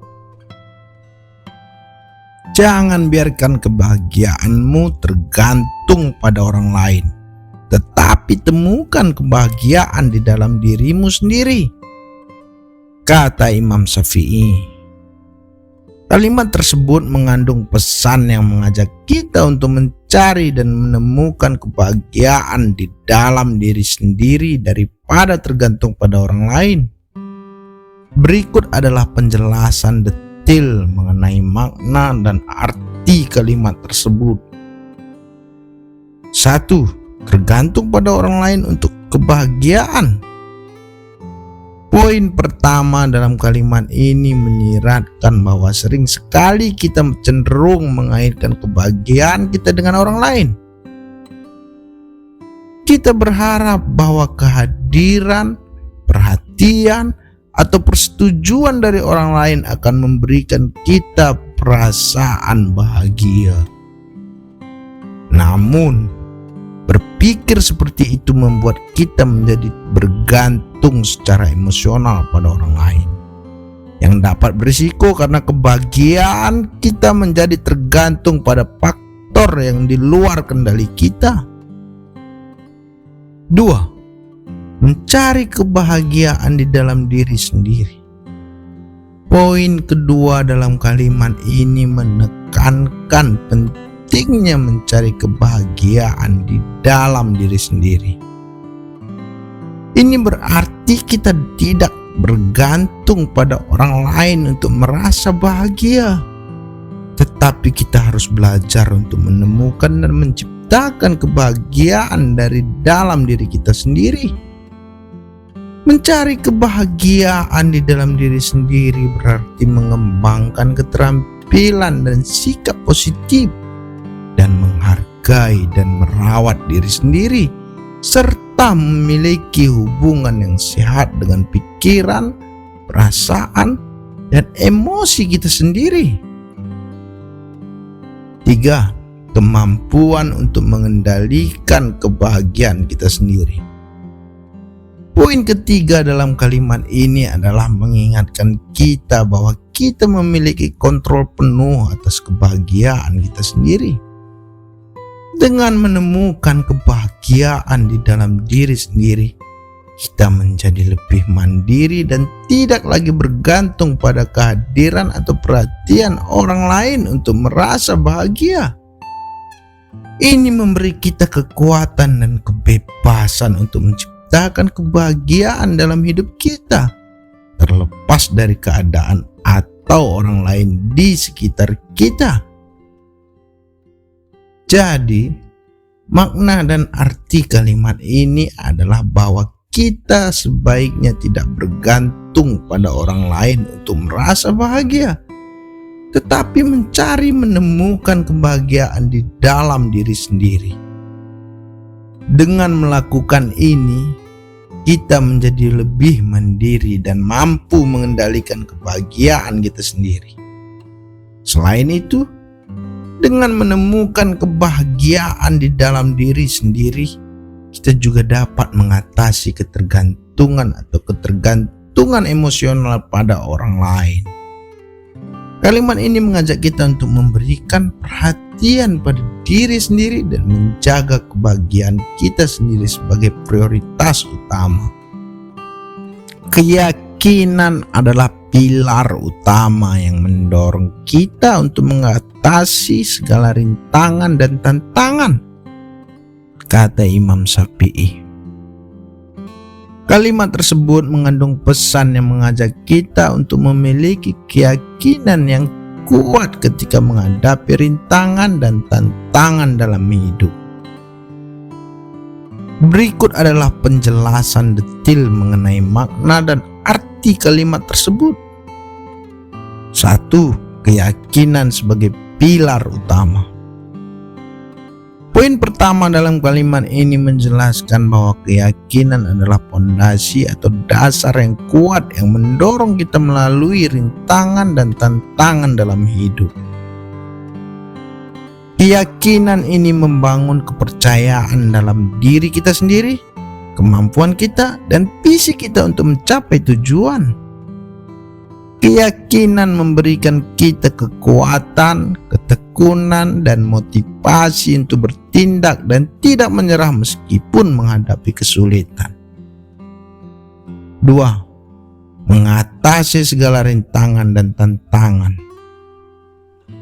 Jangan biarkan kebahagiaanmu tergantung pada orang lain, tetapi temukan kebahagiaan di dalam dirimu sendiri, kata Imam Syafi'i. Kalimat tersebut mengandung pesan yang mengajak kita untuk mencari dan menemukan kebahagiaan di dalam diri sendiri daripada tergantung pada orang lain. Berikut adalah penjelasan detail mengenai makna dan arti kalimat tersebut. 1. Tergantung pada orang lain untuk kebahagiaan. Poin pertama dalam kalimat ini menyiratkan bahwa sering sekali kita cenderung mengaitkan kebahagiaan kita dengan orang lain. Kita berharap bahwa kehadiran, perhatian, atau persetujuan dari orang lain akan memberikan kita perasaan bahagia. Namun, berpikir seperti itu membuat kita menjadi bergantung secara emosional pada orang lain, yang dapat berisiko karena kebahagiaan kita menjadi tergantung pada faktor yang di luar kendali kita. 2. Mencari kebahagiaan di dalam diri sendiri. Poin kedua dalam kalimat ini menekankan pentingnya mencari kebahagiaan di dalam diri sendiri. Ini berarti kita tidak bergantung pada orang lain untuk merasa bahagia, tetapi kita harus belajar untuk menemukan dan menciptakan kebahagiaan dari dalam diri kita sendiri. Mencari kebahagiaan di dalam diri sendiri berarti mengembangkan keterampilan dan sikap positif dan menghargai menghargai dan merawat diri sendiri, serta memiliki hubungan yang sehat dengan pikiran, perasaan, dan emosi kita sendiri. 3. Kemampuan untuk mengendalikan kebahagiaan kita sendiri. Poin ketiga dalam kalimat ini adalah mengingatkan kita bahwa kita memiliki kontrol penuh atas kebahagiaan kita sendiri. Dengan menemukan kebahagiaan di dalam diri sendiri, kita menjadi lebih mandiri dan tidak lagi bergantung pada kehadiran atau perhatian orang lain untuk merasa bahagia. Ini memberi kita kekuatan dan kebebasan untuk menciptakan kebahagiaan dalam hidup kita, terlepas dari keadaan atau orang lain di sekitar kita. Jadi, makna dan arti kalimat ini adalah bahwa kita sebaiknya tidak bergantung pada orang lain untuk merasa bahagia, tetapi menemukan kebahagiaan di dalam diri sendiri. Dengan melakukan ini, kita menjadi lebih mandiri dan mampu mengendalikan kebahagiaan kita sendiri. Selain itu, dengan menemukan kebahagiaan di dalam diri sendiri, kita juga dapat mengatasi ketergantungan emosional pada orang lain. Kalimat ini mengajak kita untuk memberikan perhatian pada diri sendiri dan menjaga kebahagiaan kita sendiri sebagai prioritas utama. Keyakinan adalah pilar utama yang mendorong kita untuk mengatasi segala rintangan dan tantangan, kata Imam Syafi'i. Kalimat tersebut mengandung pesan yang mengajak kita untuk memiliki keyakinan yang kuat ketika menghadapi rintangan dan tantangan dalam hidup. Berikut adalah penjelasan detail mengenai makna dan arti kalimat tersebut. 1. Keyakinan sebagai pilar utama. Poin pertama dalam kalimat ini menjelaskan bahwa keyakinan adalah fondasi atau dasar yang kuat yang mendorong kita melalui rintangan dan tantangan dalam hidup. Keyakinan ini membangun kepercayaan dalam diri kita sendiri, kemampuan kita, dan visi kita untuk mencapai tujuan. Keyakinan memberikan kita kekuatan, ketekunan, dan motivasi untuk bertindak dan tidak menyerah meskipun menghadapi kesulitan. 2. Mengatasi segala rintangan dan tantangan.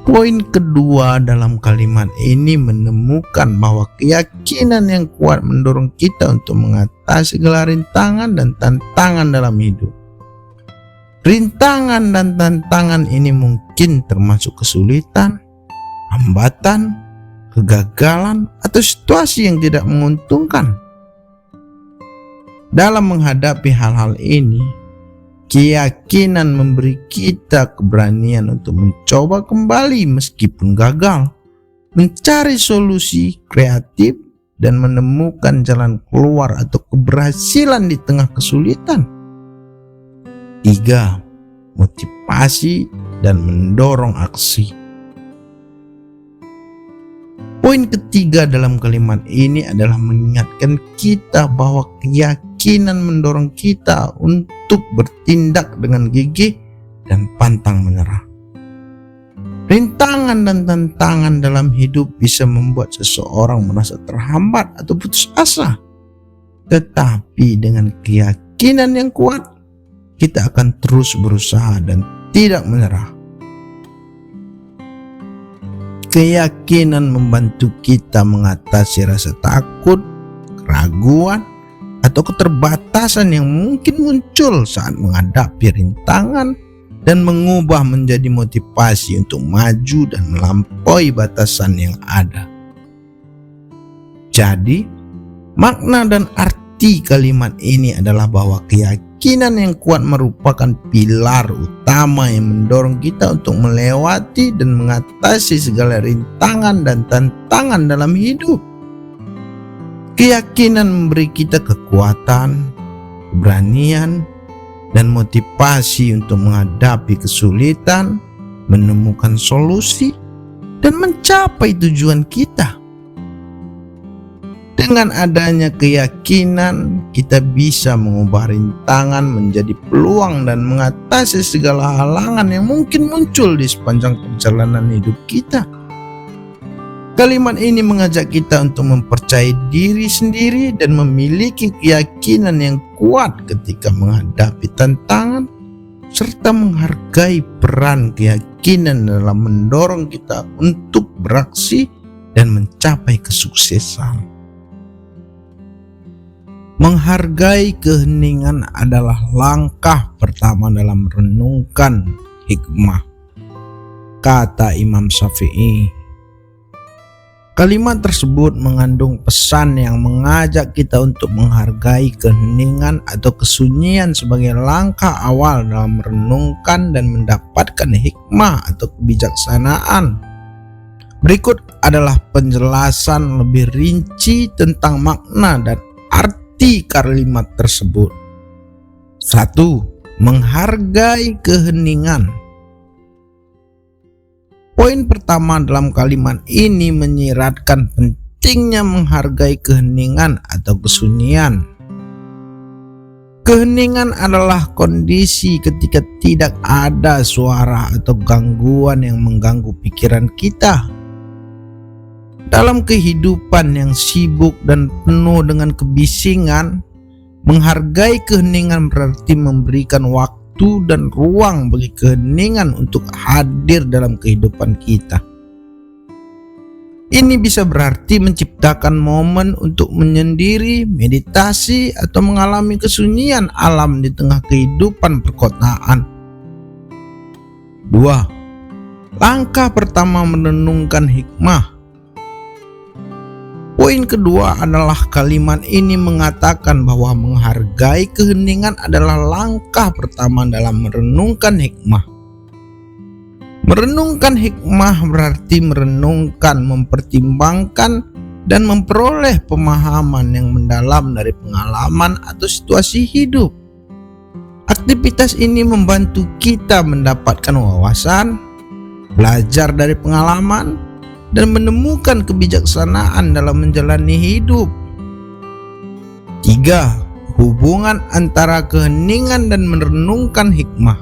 Poin kedua dalam kalimat ini menemukan bahwa keyakinan yang kuat mendorong kita untuk mengatasi segala rintangan dan tantangan dalam hidup. Rintangan dan tantangan ini mungkin termasuk kesulitan, hambatan, kegagalan, atau situasi yang tidak menguntungkan. Dalam menghadapi hal-hal ini, keyakinan memberi kita keberanian untuk mencoba kembali meskipun gagal, mencari solusi kreatif, dan menemukan jalan keluar atau keberhasilan di tengah kesulitan. 3. Motivasi dan mendorong aksi. Poin ketiga dalam kalimat ini adalah mengingatkan kita bahwa keyakinan mendorong kita untuk bertindak dengan gigih dan pantang menyerah. Rintangan dan tantangan dalam hidup bisa membuat seseorang merasa terhambat atau putus asa. Tetapi dengan keyakinan yang kuat, kita akan terus berusaha dan tidak menyerah. Keyakinan membantu kita mengatasi rasa takut, keraguan, atau keterbatasan yang mungkin muncul saat menghadapi rintangan dan mengubah menjadi motivasi untuk maju dan melampaui batasan yang ada. Jadi, makna dan arti kalimat ini adalah bahwa keyakinan keyakinan yang kuat merupakan pilar utama yang mendorong kita untuk melewati dan mengatasi segala rintangan dan tantangan dalam hidup. Keyakinan memberi kita kekuatan, keberanian, dan motivasi untuk menghadapi kesulitan, menemukan solusi, dan mencapai tujuan kita. Dengan adanya keyakinan, kita bisa mengubah rintangan menjadi peluang dan mengatasi segala halangan yang mungkin muncul di sepanjang perjalanan hidup kita. Kalimat ini mengajak kita untuk mempercayai diri sendiri dan memiliki keyakinan yang kuat ketika menghadapi tantangan, serta menghargai peran keyakinan dalam mendorong kita untuk beraksi dan mencapai kesuksesan. Menghargai keheningan adalah langkah pertama dalam merenungkan hikmah, kata Imam Syafi'i. Kalimat tersebut mengandung pesan yang mengajak kita untuk menghargai keheningan atau kesunyian sebagai langkah awal dalam merenungkan dan mendapatkan hikmah atau kebijaksanaan. Berikut adalah penjelasan lebih rinci tentang makna dan arti kalimat tersebut. 1. Menghargai keheningan. Poin pertama dalam kalimat ini menyiratkan pentingnya menghargai keheningan atau kesunyian. Keheningan adalah kondisi ketika tidak ada suara atau gangguan yang mengganggu pikiran kita. Dalam kehidupan yang sibuk dan penuh dengan kebisingan, menghargai keheningan berarti memberikan waktu dan ruang bagi keheningan untuk hadir dalam kehidupan kita. Ini bisa berarti menciptakan momen untuk menyendiri, meditasi, atau mengalami kesunyian alam di tengah kehidupan perkotaan. 2. Langkah pertama merenungkan hikmah. Poin kedua adalah kalimat ini mengatakan bahwa menghargai keheningan adalah langkah pertama dalam merenungkan hikmah. Merenungkan hikmah berarti merenungkan, mempertimbangkan, dan memperoleh pemahaman yang mendalam dari pengalaman atau situasi hidup. Aktivitas ini membantu kita mendapatkan wawasan, belajar dari pengalaman, dan menemukan kebijaksanaan dalam menjalani hidup. 3. Hubungan antara keheningan dan merenungkan hikmah.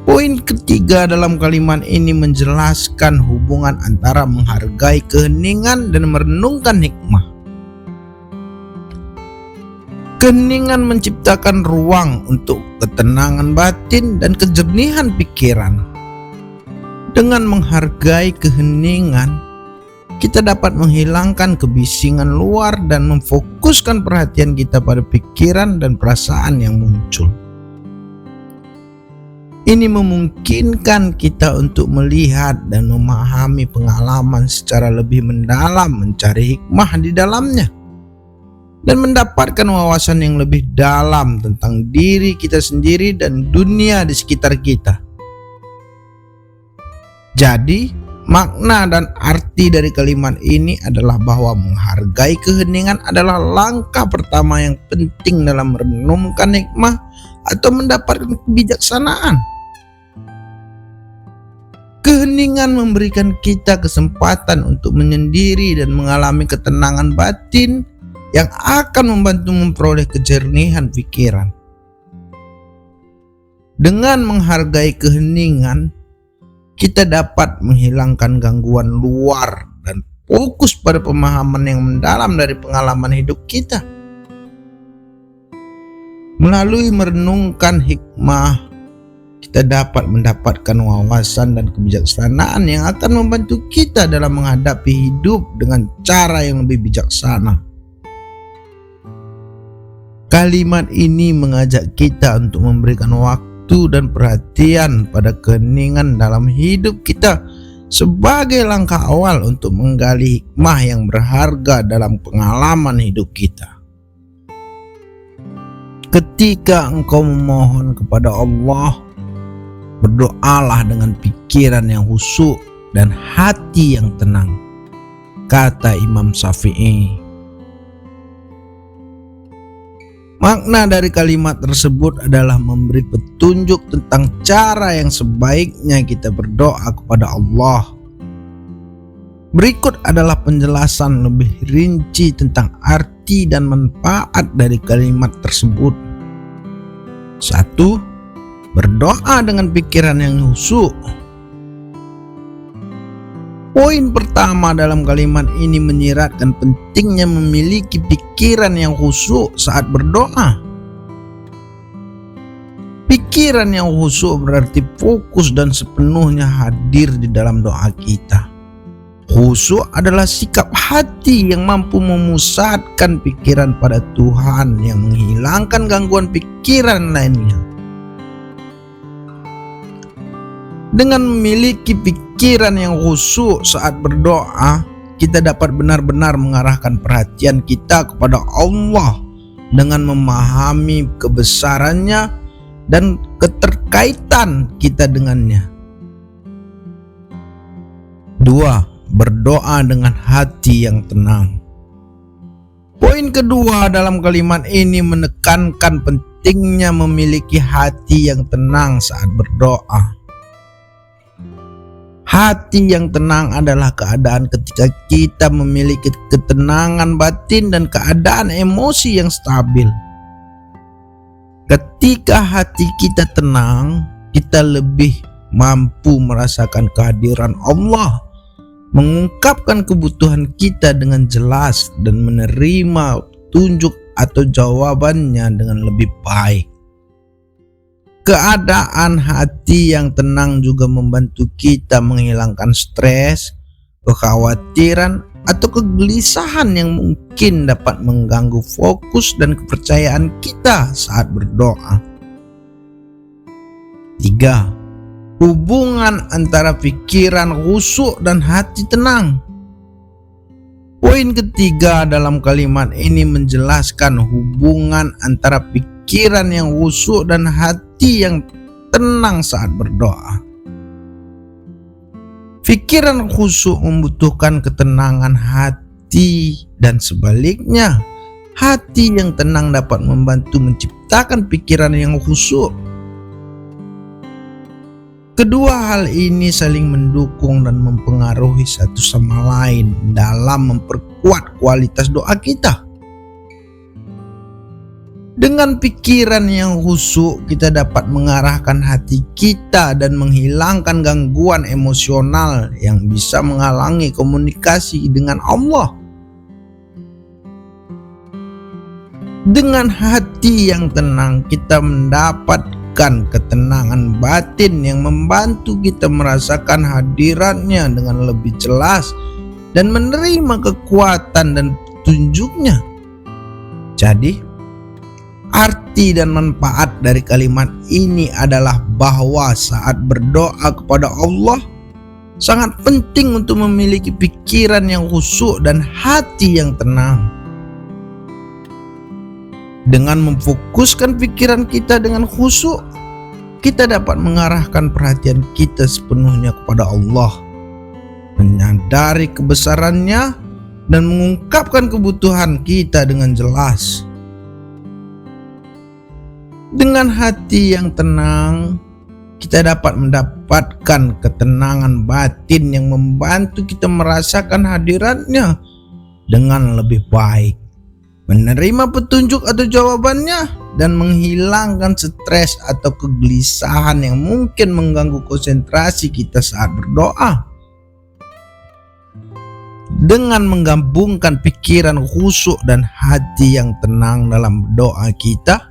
Poin ketiga dalam kalimat ini menjelaskan hubungan antara menghargai keheningan dan merenungkan hikmah. Keheningan menciptakan ruang untuk ketenangan batin dan kejernihan pikiran. Dengan menghargai keheningan, kita dapat menghilangkan kebisingan luar dan memfokuskan perhatian kita pada pikiran dan perasaan yang muncul. Ini memungkinkan kita untuk melihat dan memahami pengalaman secara lebih mendalam, mencari hikmah di dalamnya, dan mendapatkan wawasan yang lebih dalam tentang diri kita sendiri dan dunia di sekitar kita. Jadi, makna dan arti dari kalimat ini adalah bahwa menghargai keheningan adalah langkah pertama yang penting dalam merenungkan hikmah atau mendapatkan kebijaksanaan. Keheningan memberikan kita kesempatan untuk menyendiri dan mengalami ketenangan batin yang akan membantu memperoleh kejernihan pikiran. Dengan menghargai keheningan, kita dapat menghilangkan gangguan luar dan fokus pada pemahaman yang mendalam dari pengalaman hidup kita. Melalui merenungkan hikmah, kita dapat mendapatkan wawasan dan kebijaksanaan yang akan membantu kita dalam menghadapi hidup dengan cara yang lebih bijaksana. Kalimat ini mengajak kita untuk memberikan waktu dan perhatian pada keheningan dalam hidup kita sebagai langkah awal untuk menggali hikmah yang berharga dalam pengalaman hidup kita. Ketika engkau memohon kepada Allah, berdoalah dengan pikiran yang khusyuk dan hati yang tenang, kata Imam Syafi'i. Makna dari kalimat tersebut adalah memberi petunjuk tentang cara yang sebaiknya kita berdoa kepada Allah. Berikut adalah penjelasan lebih rinci tentang arti dan manfaat dari kalimat tersebut. 1. Berdoa dengan pikiran yang khusyuk. Poin pertama dalam kalimat ini menyiratkan pentingnya memiliki pikiran yang khusyuk saat berdoa. Pikiran yang khusyuk berarti fokus dan sepenuhnya hadir di dalam doa kita. Khusyuk adalah sikap hati yang mampu memusatkan pikiran pada Tuhan yang menghilangkan gangguan pikiran lainnya. Dengan memiliki pikiran yang khusyuk saat berdoa, kita dapat benar-benar mengarahkan perhatian kita kepada Allah dengan memahami kebesarannya dan keterkaitan kita dengannya. 2. Berdoa dengan hati yang tenang. Poin kedua dalam kalimat ini menekankan pentingnya memiliki hati yang tenang saat berdoa. Hati yang tenang adalah keadaan ketika kita memiliki ketenangan batin dan keadaan emosi yang stabil. Ketika hati kita tenang, kita lebih mampu merasakan kehadiran Allah, mengungkapkan kebutuhan kita dengan jelas dan menerima petunjuk atau jawabannya dengan lebih baik. Keadaan hati yang tenang juga membantu kita menghilangkan stres, kekhawatiran, atau kegelisahan yang mungkin dapat mengganggu fokus dan kepercayaan kita saat berdoa. 3. Hubungan antara pikiran khusyuk dan hati tenang. Poin ketiga dalam kalimat ini menjelaskan hubungan antara pikiran yang khusyuk dan hati yang tenang saat berdoa. Pikiran khusyuk membutuhkan ketenangan hati dan sebaliknya, hati yang tenang dapat membantu menciptakan pikiran yang khusyuk. Kedua hal ini saling mendukung dan mempengaruhi satu sama lain dalam memperkuat kualitas doa kita. Dengan pikiran yang khusyuk, kita dapat mengarahkan hati kita dan menghilangkan gangguan emosional yang bisa menghalangi komunikasi dengan Allah. Dengan hati yang tenang, kita mendapatkan ketenangan batin yang membantu kita merasakan hadiratnya dengan lebih jelas dan menerima kekuatan dan petunjuknya. Jadi, arti dan manfaat dari kalimat ini adalah bahwa saat berdoa kepada Allah, sangat penting untuk memiliki pikiran yang khusyuk dan hati yang tenang. Dengan memfokuskan pikiran kita dengan khusyuk, kita dapat mengarahkan perhatian kita sepenuhnya kepada Allah, menyadari kebesarannya, dan mengungkapkan kebutuhan kita dengan jelas. Dengan hati yang tenang, kita dapat mendapatkan ketenangan batin yang membantu kita merasakan hadiratnya dengan lebih baik, menerima petunjuk atau jawabannya, dan menghilangkan stres atau kegelisahan yang mungkin mengganggu konsentrasi kita saat berdoa. Dengan menggabungkan pikiran khusyuk dan hati yang tenang dalam doa kita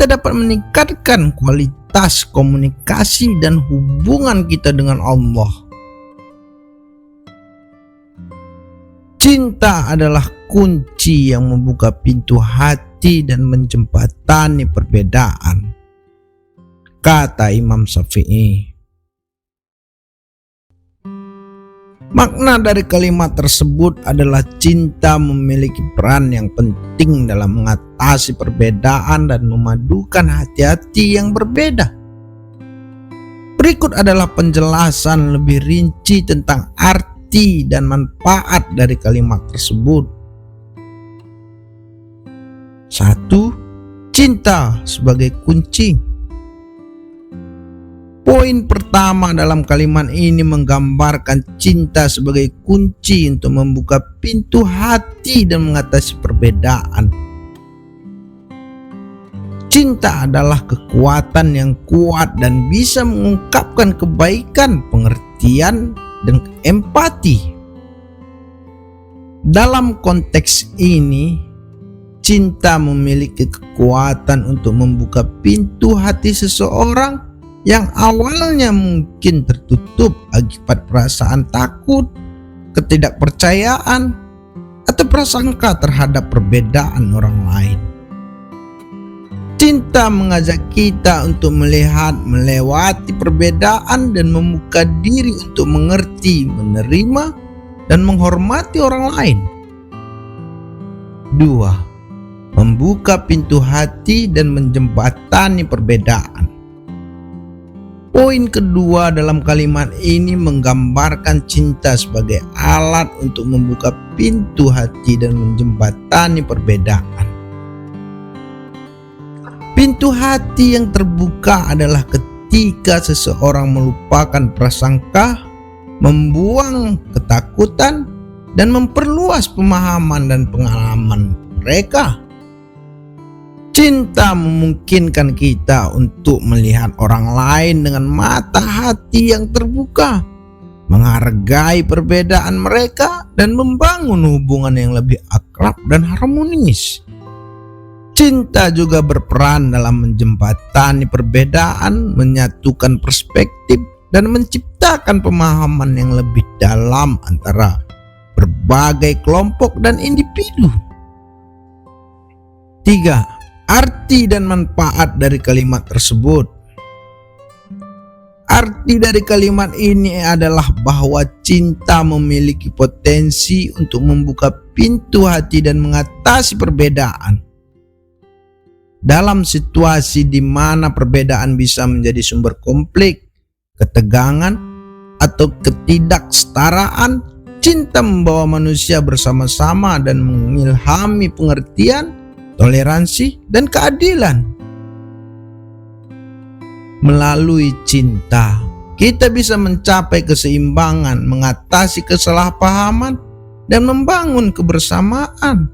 dapat meningkatkan kualitas komunikasi dan hubungan kita dengan Allah. Cinta adalah kunci yang membuka pintu hati dan menjembatani perbedaan, kata Imam Syafi'i. Makna dari kalimat tersebut adalah cinta memiliki peran yang penting dalam mengatasi perbedaan dan memadukan hati-hati yang berbeda. Berikut adalah penjelasan lebih rinci tentang arti dan manfaat dari kalimat tersebut. 1. Cinta sebagai kunci. Poin pertama dalam kalimat ini menggambarkan cinta sebagai kunci untuk membuka pintu hati dan mengatasi perbedaan. Cinta adalah kekuatan yang kuat dan bisa mengungkapkan kebaikan, pengertian, dan empati. Dalam konteks ini, cinta memiliki kekuatan untuk membuka pintu hati seseorang yang awalnya mungkin tertutup akibat perasaan takut, ketidakpercayaan, atau prasangka terhadap perbedaan orang lain. Cinta mengajak kita untuk melihat, melewati perbedaan dan membuka diri untuk mengerti, menerima, dan menghormati orang lain. 2. Membuka pintu hati dan menjembatani perbedaan. Poin kedua dalam kalimat ini menggambarkan cinta sebagai alat untuk membuka pintu hati dan menjembatani perbedaan. Pintu hati yang terbuka adalah ketika seseorang melupakan prasangka, membuang ketakutan, dan memperluas pemahaman dan pengalaman mereka. Cinta memungkinkan kita untuk melihat orang lain dengan mata hati yang terbuka, menghargai perbedaan mereka, dan membangun hubungan yang lebih akrab dan harmonis. Cinta juga berperan dalam menjembatani perbedaan, menyatukan perspektif, dan menciptakan pemahaman yang lebih dalam antara berbagai kelompok dan individu. 3. Arti dan manfaat dari kalimat tersebut. Arti dari kalimat ini adalah bahwa cinta memiliki potensi untuk membuka pintu hati dan mengatasi perbedaan. Dalam situasi di mana perbedaan bisa menjadi sumber konflik, ketegangan, atau ketidaksetaraan, cinta membawa manusia bersama-sama dan mengilhami pengertian, toleransi, dan keadilan. Melalui cinta, kita bisa mencapai keseimbangan, mengatasi kesalahpahaman, dan membangun kebersamaan.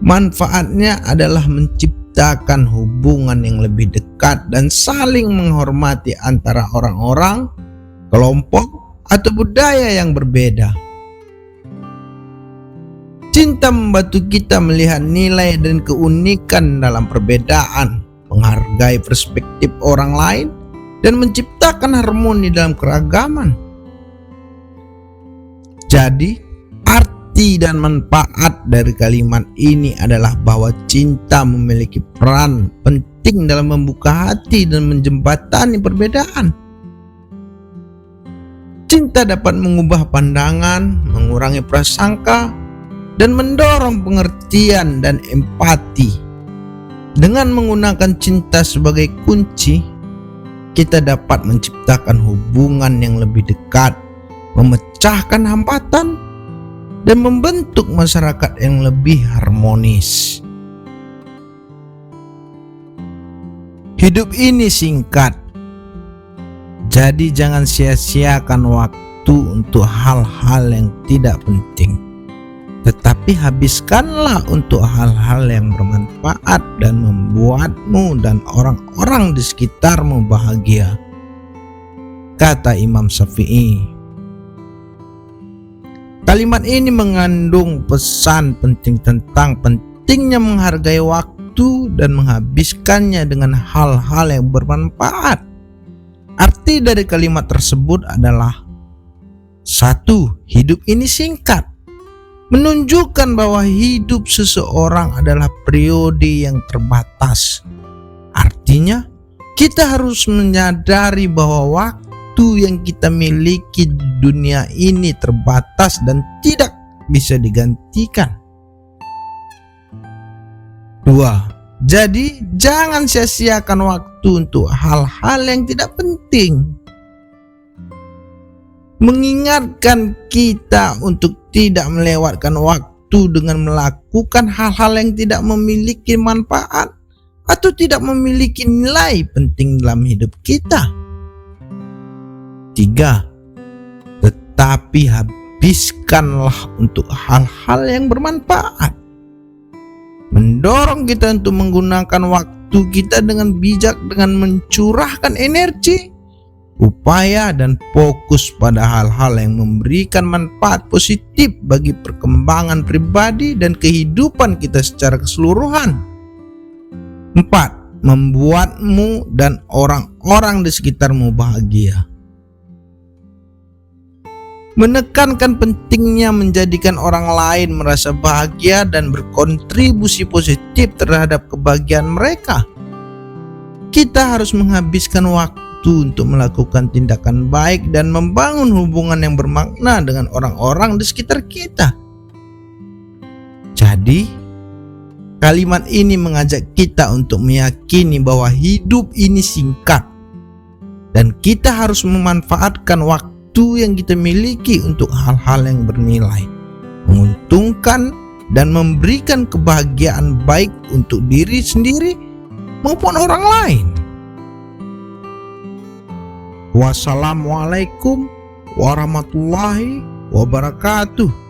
Manfaatnya adalah menciptakan hubungan yang lebih dekat dan saling menghormati antara orang-orang, kelompok, atau budaya yang berbeda. Cinta membantu kita melihat nilai dan keunikan dalam perbedaan, menghargai perspektif orang lain, dan menciptakan harmoni dalam keragaman. Jadi, arti dan manfaat dari kalimat ini adalah bahwa cinta memiliki peran penting dalam membuka hati dan menjembatani perbedaan. Cinta dapat mengubah pandangan, mengurangi prasangka, dan mendorong pengertian dan empati. Dengan menggunakan cinta sebagai kunci, kita dapat menciptakan hubungan yang lebih dekat, memecahkan hambatan, dan membentuk masyarakat yang lebih harmonis. Hidup ini singkat, jadi jangan sia-siakan waktu untuk hal-hal yang tidak penting. Tetapi habiskanlah untuk hal-hal yang bermanfaat dan membuatmu dan orang-orang di sekitarmu bahagia, kata Imam Syafi'i. Kalimat ini mengandung pesan penting tentang pentingnya menghargai waktu dan menghabiskannya dengan hal-hal yang bermanfaat. Arti dari kalimat tersebut adalah 1. Hidup ini singkat, menunjukkan bahwa hidup seseorang adalah periode yang terbatas. Artinya, kita harus menyadari bahwa waktu yang kita miliki di dunia ini terbatas dan tidak bisa digantikan. 2. Jadi jangan sia-siakan waktu untuk hal-hal yang tidak penting. Mengingatkan kita untuk tidak melewatkan waktu dengan melakukan hal-hal yang tidak memiliki manfaat atau tidak memiliki nilai penting dalam hidup kita. 3. Tetapi habiskanlah untuk hal-hal yang bermanfaat. Mendorong kita untuk menggunakan waktu kita dengan bijak dengan mencurahkan energi, upaya dan fokus pada hal-hal yang memberikan manfaat positif bagi perkembangan pribadi dan kehidupan kita secara keseluruhan. 4. Membuatmu dan orang-orang di sekitarmu bahagia. Menekankan pentingnya menjadikan orang lain merasa bahagia dan berkontribusi positif terhadap kebahagiaan mereka. Kita harus menghabiskan waktu untuk melakukan tindakan baik dan membangun hubungan yang bermakna dengan orang-orang di sekitar kita. Jadi, kalimat ini mengajak kita untuk meyakini bahwa hidup ini singkat dan kita harus memanfaatkan waktu yang kita miliki untuk hal-hal yang bernilai, menguntungkan dan memberikan kebahagiaan baik untuk diri sendiri maupun orang lain. Wassalamualaikum warahmatullahi wabarakatuh.